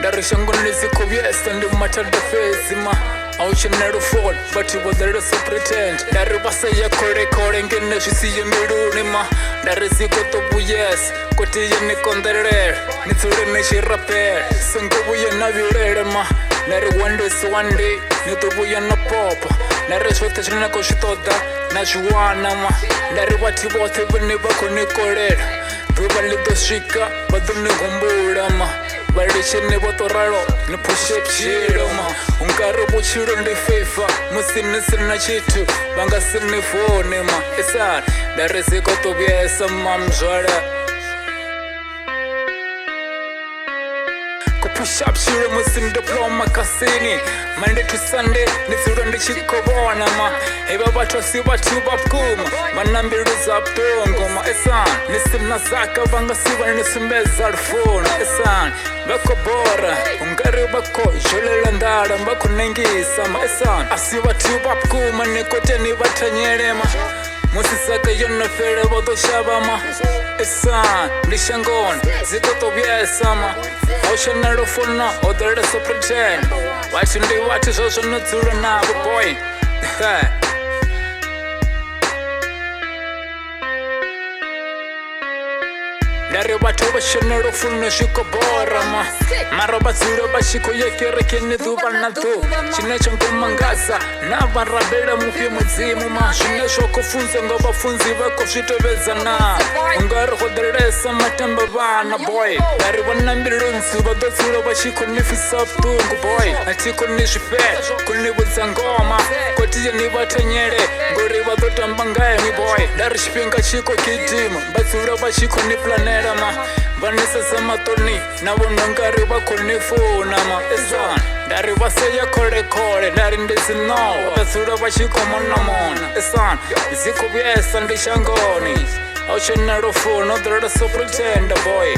Darishangolisi kubyesa ndi matanda face ma Ahuna Lufuno but you was there so pretend Daribasa ya kore ngene shisiye miruni ma Darisiko to buyes Koti ya nikondere Nitsure nishirape Sangubuye na virere ma Nari one day Nitubuye na popa Nari shote china koshitoda Na juana ma Nari wati bote vini bako nikorera Tuba lido shika Baduni gumbura ma Balishe ni boto raro Ni pushe pshiro ma Unkari buchiro ndi FIFA Musini sina chitu Banga sini fone ma Esan Darisiko to biesa ma mjwara Push up shiro musim diploma kasini Monday to Sunday nizura ndichikobona ma Eba bato si batu babkuma Manambiru zaptongo ma Esan nisim nazaka banga siwa nisimbeza Lufuno Esan bako bora Ungari bako jolela ndara bako nengisa ma Esan asi batu babkuma nikote ni batanyere ma Musisaka yona fere bodo shabama Esan nishangona ziko tobiesa ma Ahuna Lufuno odere so pretend Wati ndi wati zozo nutsura nabo boy Dari batu Ahuna Lufuno shiko bora ma Mara bazura bashiko yekere kene duba na du Chinecho ngumangaza na barabela mufi muzimu ma Chinecho kufunza ngoba funzi bako shitobeza na Ungari hoderesa matamba bana boy Dari wanambirunzi badozura bashiko nifisa ptungu boy Atiko nishife kunibuza ngoma Kotiye nibatanyere ngori badotamba ngaye mi boy Dari shipinga chiko kidima bazura bashiko niplanera ma Vanessa samatoni na bonongari bakonifuna ma Esan Dari baseya kore Dari ndizino Basura bashiko mona Esan Ziko biesa ndishangoni Ahuna Lufuno They're so pretend boy